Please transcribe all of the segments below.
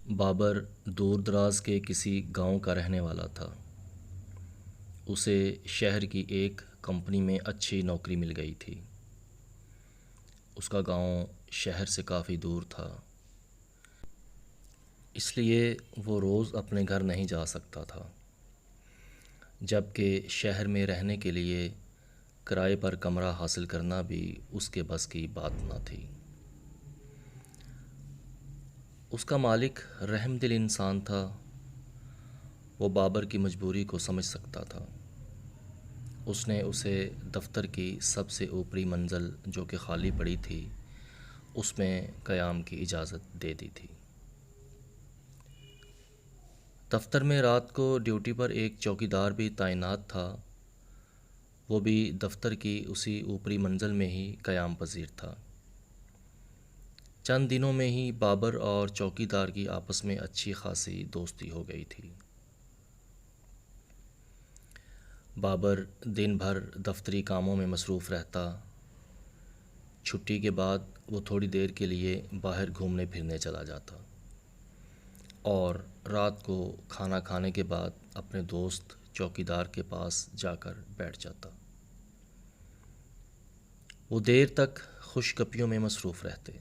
بابر دور دراز کے کسی گاؤں کا رہنے والا تھا۔ اسے شہر کی ایک کمپنی میں اچھی نوکری مل گئی تھی۔ اس کا گاؤں شہر سے کافی دور تھا، اس لیے وہ روز اپنے گھر نہیں جا سکتا تھا، جبکہ شہر میں رہنے کے لیے کرائے پر کمرہ حاصل کرنا بھی اس کے بس کی بات نہ تھی۔ اس کا مالک رحم دل انسان تھا۔ وہ بابر کی مجبوری کو سمجھ سکتا تھا۔ اس نے اسے دفتر کی سب سے اوپری منزل جو کہ خالی پڑی تھی اس میں قیام کی اجازت دے دی تھی۔ دفتر میں رات کو ڈیوٹی پر ایک چوکیدار بھی تعینات تھا۔ وہ بھی دفتر کی اسی اوپری منزل میں ہی قیام پذیر تھا۔ چند دنوں میں ہی بابر اور چوکیدار کی آپس میں اچھی خاصی دوستی ہو گئی تھی۔ بابر دن بھر دفتری کاموں میں مصروف رہتا۔ چھٹی کے بعد وہ تھوڑی دیر کے لیے باہر گھومنے پھرنے چلا جاتا اور رات کو کھانا کھانے کے بعد اپنے دوست چوکیدار کے پاس جا کر بیٹھ جاتا۔ وہ دیر تک خوش گپیوں میں مصروف رہتے۔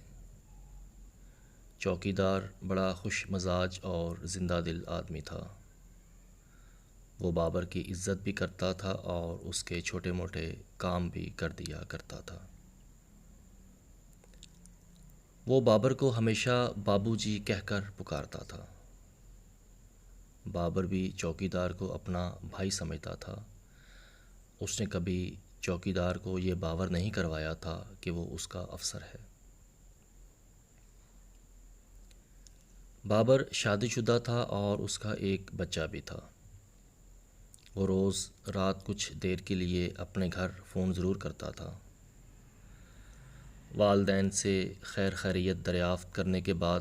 چوکیدار بڑا خوش مزاج اور زندہ دل آدمی تھا۔ وہ بابر کی عزت بھی کرتا تھا اور اس کے چھوٹے موٹے کام بھی کر دیا کرتا تھا۔ وہ بابر کو ہمیشہ بابو جی کہہ کر پکارتا تھا۔ بابر بھی چوکیدار کو اپنا بھائی سمجھتا تھا۔ اس نے کبھی چوکیدار کو یہ باور نہیں کروایا تھا کہ وہ اس کا افسر ہے۔ بابر شادی شدہ تھا اور اس کا ایک بچہ بھی تھا۔ وہ روز رات کچھ دیر کے لیے اپنے گھر فون ضرور کرتا تھا۔ والدین سے خیر خیریت دریافت کرنے کے بعد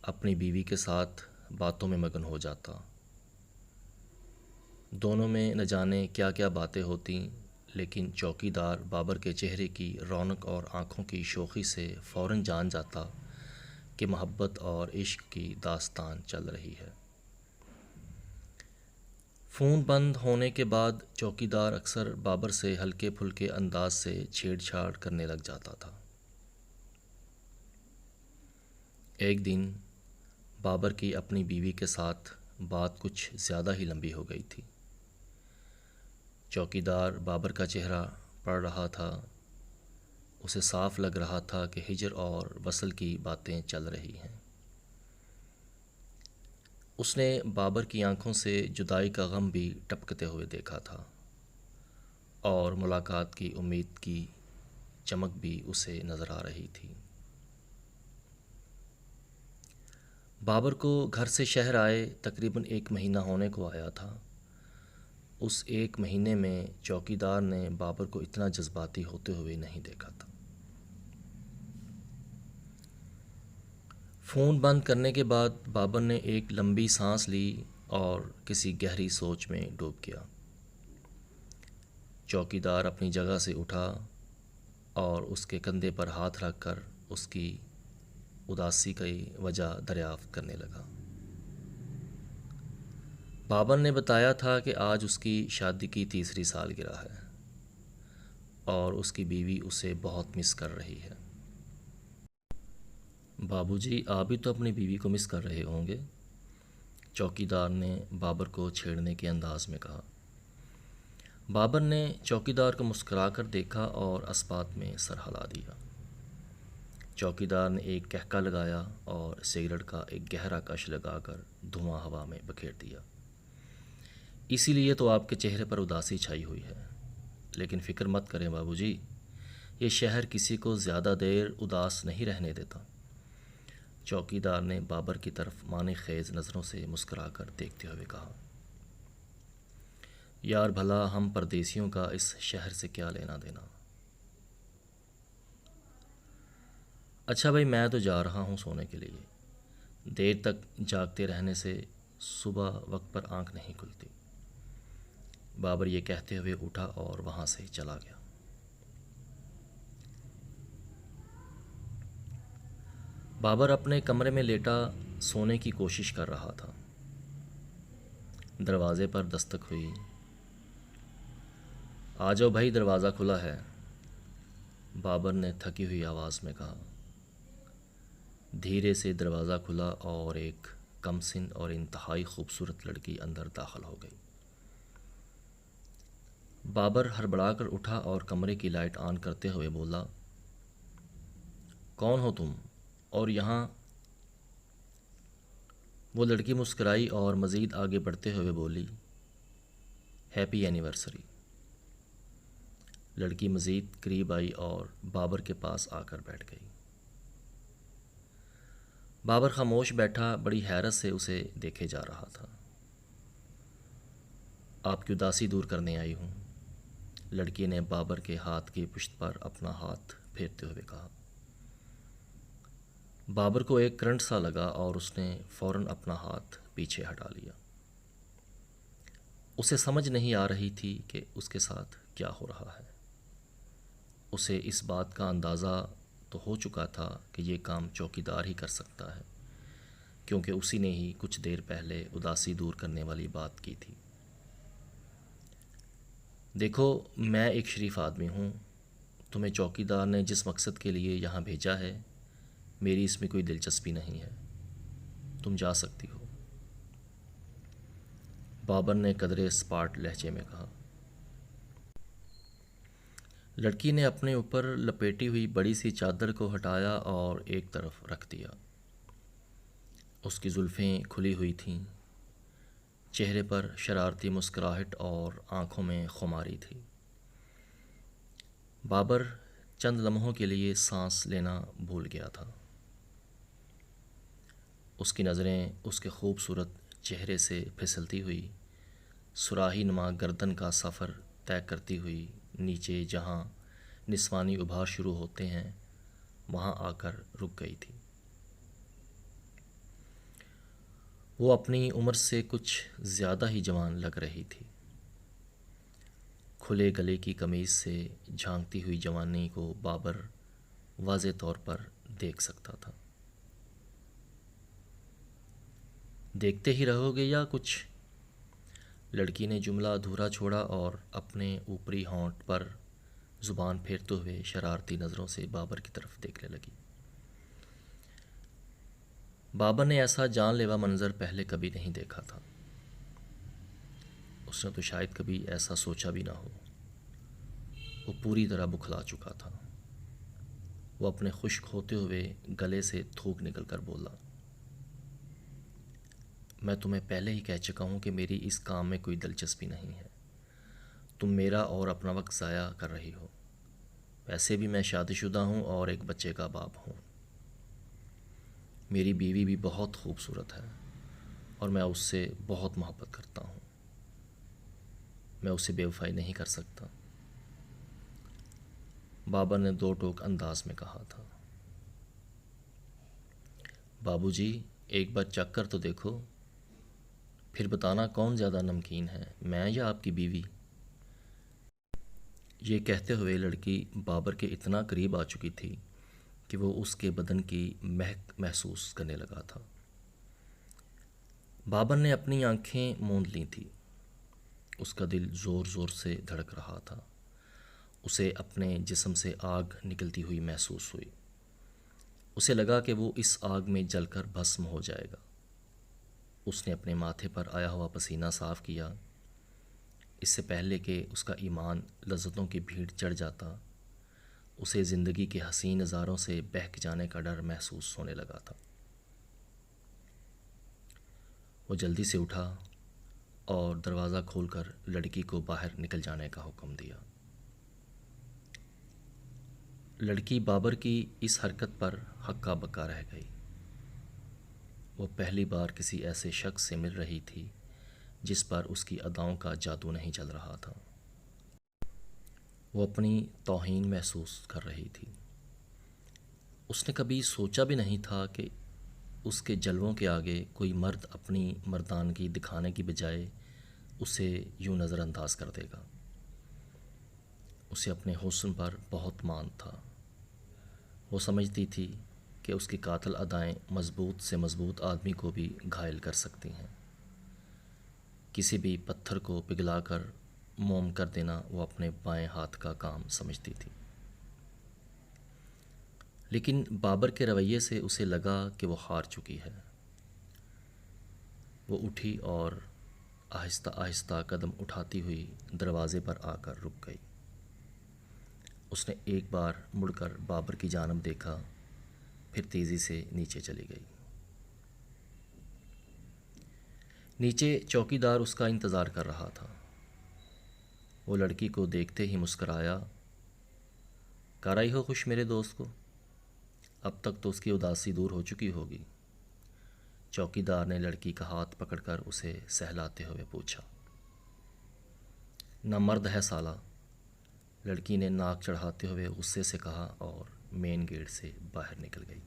اپنی بیوی کے ساتھ باتوں میں مگن ہو جاتا۔ دونوں میں نہ جانے کیا کیا باتیں ہوتیں، لیکن چوکیدار بابر کے چہرے کی رونق اور آنکھوں کی شوخی سے فوراً جان جاتا کہ محبت اور عشق کی داستان چل رہی ہے۔ فون بند ہونے کے بعد چوکیدار اکثر بابر سے ہلکے پھلکے انداز سے چھیڑ چھاڑ کرنے لگ جاتا تھا۔ ایک دن بابر کی اپنی بیوی کے ساتھ بات کچھ زیادہ ہی لمبی ہو گئی تھی۔ چوکیدار بابر کا چہرہ پڑھ رہا تھا۔ اسے صاف لگ رہا تھا کہ ہجر اور وصل کی باتیں چل رہی ہیں۔ اس نے بابر کی آنکھوں سے جدائی کا غم بھی ٹپکتے ہوئے دیکھا تھا اور ملاقات کی امید کی چمک بھی اسے نظر آ رہی تھی۔ بابر کو گھر سے شہر آئے تقریباً 1 مہینہ ہونے کو آیا تھا۔ اس 1 مہینے میں چوکیدار نے بابر کو اتنا جذباتی ہوتے ہوئے نہیں دیکھا تھا۔ فون بند کرنے کے بعد بابر نے ایک لمبی سانس لی اور کسی گہری سوچ میں ڈوب گیا۔ چوکیدار اپنی جگہ سے اٹھا اور اس کے کندھے پر ہاتھ رکھ کر اس کی اداسی کی وجہ دریافت کرنے لگا۔ بابر نے بتایا تھا کہ آج اس کی شادی کی تیسری سالگرہ ہے اور اس کی بیوی اسے بہت مس کر رہی ہے۔ بابو جی، آپ بھی تو اپنی بیوی کو مس کر رہے ہوں گے، چوکیدار نے بابر کو چھیڑنے کے انداز میں کہا۔ بابر نے چوکیدار کو مسکرا کر دیکھا اور اسبات میں سر ہلا دیا۔ چوکیدار نے ایک کہکا لگایا اور سگریٹ کا ایک گہرا کش لگا کر دھواں ہوا میں بکھیر دیا۔ اسی لیے تو آپ کے چہرے پر اداسی چھائی ہوئی ہے، لیکن فکر مت کریں بابو جی، یہ شہر کسی کو زیادہ دیر اداس نہیں رہنے دیتا۔ چوکیدار نے بابر کی طرف معنی خیز نظروں سے مسکرا کر دیکھتے ہوئے کہا۔ یار بھلا ہم پردیسیوں کا اس شہر سے کیا لینا دینا؟ اچھا بھائی، میں تو جا رہا ہوں سونے کے لیے۔ دیر تک جاگتے رہنے سے صبح وقت پر آنکھ نہیں کھلتی۔ بابر یہ کہتے ہوئے اٹھا اور وہاں سے چلا گیا۔ بابر اپنے کمرے میں لیٹا سونے کی کوشش کر رہا تھا۔ دروازے پر دستک ہوئی۔ آ جاؤ بھائی، دروازہ کھلا ہے، بابر نے تھکی ہوئی آواز میں کہا۔ دھیرے سے دروازہ کھلا اور ایک کم سن اور انتہائی خوبصورت لڑکی اندر داخل ہو گئی۔ بابر ہڑبڑا کر اٹھا اور کمرے کی لائٹ آن کرتے ہوئے بولا، کون ہو تم؟ اور یہاں؟ وہ لڑکی مسکرائی اور مزید آگے بڑھتے ہوئے بولی، ہیپی اینیورسری۔ لڑکی مزید قریب آئی اور بابر کے پاس آ کر بیٹھ گئی۔ بابر خاموش بیٹھا، بڑی حیرت سے اسے دیکھے جا رہا تھا۔ آپ کی اداسی دور کرنے آئی ہوں، لڑکی نے بابر کے ہاتھ کی پشت پر اپنا ہاتھ پھیرتے ہوئے کہا۔ بابر کو ایک کرنٹ سا لگا اور اس نے فوراً اپنا ہاتھ پیچھے ہٹا لیا۔ اسے سمجھ نہیں آ رہی تھی کہ اس کے ساتھ کیا ہو رہا ہے۔ اسے اس بات کا اندازہ تو ہو چکا تھا کہ یہ کام چوکیدار ہی کر سکتا ہے، کیونکہ اسی نے ہی کچھ دیر پہلے اداسی دور کرنے والی بات کی تھی۔ دیکھو، میں ایک شریف آدمی ہوں، تمہیں چوکیدار نے جس مقصد کے لیے یہاں بھیجا ہے، میری اس میں کوئی دلچسپی نہیں ہے، تم جا سکتی ہو، بابر نے قدرے اسپاٹ لہجے میں کہا۔ لڑکی نے اپنے اوپر لپیٹی ہوئی بڑی سی چادر کو ہٹایا اور ایک طرف رکھ دیا۔ اس کی زلفیں کھلی ہوئی تھیں، چہرے پر شرارتی مسکراہٹ اور آنکھوں میں خماری تھی۔ بابر چند لمحوں کے لیے سانس لینا بھول گیا تھا۔ اس کی نظریں اس کے خوبصورت چہرے سے پھسلتی ہوئی سراہی نما گردن کا سفر طے کرتی ہوئی نیچے جہاں نسوانی ابھار شروع ہوتے ہیں وہاں آ کر رک گئی تھی۔ وہ اپنی عمر سے کچھ زیادہ ہی جوان لگ رہی تھی۔ کھلے گلے کی قمیض سے جھانکتی ہوئی جوانی کو بابر واضح طور پر دیکھ سکتا تھا۔ دیکھتے ہی رہو گے یا کچھ؟ لڑکی نے جملہ ادھورا چھوڑا اور اپنے اوپری ہونٹ پر زبان پھیرتے ہوئے شرارتی نظروں سے بابر کی طرف دیکھنے لگی۔ بابر نے ایسا جان لیوا منظر پہلے کبھی نہیں دیکھا تھا۔ اس نے تو شاید کبھی ایسا سوچا بھی نہ ہو۔ وہ پوری طرح بکھلا چکا تھا۔ وہ اپنے خشک ہوتے ہوئے گلے سے تھوک نکل کر بولا، میں تمہیں پہلے ہی کہہ چکا ہوں کہ میری اس کام میں کوئی دلچسپی نہیں ہے، تم میرا اور اپنا وقت ضائع کر رہی ہو۔ ویسے بھی میں شادی شدہ ہوں اور ایک بچے کا باپ ہوں۔ میری بیوی بھی بہت خوبصورت ہے اور میں اس سے بہت محبت کرتا ہوں، میں اسے بے وفائی نہیں کر سکتا، بابر نے دو ٹوک انداز میں کہا تھا۔ بابو جی، ایک بار چکھ کر تو دیکھو، پھر بتانا کون زیادہ نمکین ہے، میں یا آپ کی بیوی؟ یہ کہتے ہوئے لڑکی بابر کے اتنا قریب آ چکی تھی کہ وہ اس کے بدن کی مہک محسوس کرنے لگا تھا۔ بابر نے اپنی آنکھیں موند لی تھیں۔ اس کا دل زور زور سے دھڑک رہا تھا۔ اسے اپنے جسم سے آگ نکلتی ہوئی محسوس ہوئی۔ اسے لگا کہ وہ اس آگ میں جل کر بھسم ہو جائے گا۔ اس نے اپنے ماتھے پر آیا ہوا پسینہ صاف کیا۔ اس سے پہلے کہ اس کا ایمان لذتوں کی بھیڑ چڑھ جاتا، اسے زندگی کے حسین نظاروں سے بہک جانے کا ڈر محسوس ہونے لگا تھا۔ وہ جلدی سے اٹھا اور دروازہ کھول کر لڑکی کو باہر نکل جانے کا حکم دیا۔ لڑکی بابر کی اس حرکت پر ہکا بکا رہ گئی۔ وہ پہلی بار کسی ایسے شخص سے مل رہی تھی جس پر اس کی اداؤں کا جادو نہیں چل رہا تھا۔ وہ اپنی توہین محسوس کر رہی تھی۔ اس نے کبھی سوچا بھی نہیں تھا کہ اس کے جلووں کے آگے کوئی مرد اپنی مردانگی دکھانے کی بجائے اسے یوں نظر انداز کر دے گا۔ اسے اپنے حسن پر بہت مان تھا۔ وہ سمجھتی تھی کہ اس کی قاتل ادائیں مضبوط سے مضبوط آدمی کو بھی گھائل کر سکتی ہیں۔ کسی بھی پتھر کو پگھلا کر موم کر دینا وہ اپنے بائیں ہاتھ کا کام سمجھتی تھی۔ لیکن بابر کے رویے سے اسے لگا کہ وہ ہار چکی ہے۔ وہ اٹھی اور آہستہ آہستہ قدم اٹھاتی ہوئی دروازے پر آ کر رک گئی۔ اس نے ایک بار مڑ کر بابر کی جانب دیکھا، پھر تیزی سے نیچے چلی گئی۔ نیچے چوکیدار اس کا انتظار کر رہا تھا۔ وہ لڑکی کو دیکھتے ہی مسکرایا، کر آئی ہو خوش میرے دوست کو؟ اب تک تو اس کی اداسی دور ہو چکی ہوگی۔ چوکیدار نے لڑکی کا ہاتھ پکڑ کر اسے سہلاتے ہوئے پوچھا۔ نہ مرد ہے سالہ، لڑکی نے ناک چڑھاتے ہوئے غصے سے کہا اور مین گیٹ سے باہر نکل گئی۔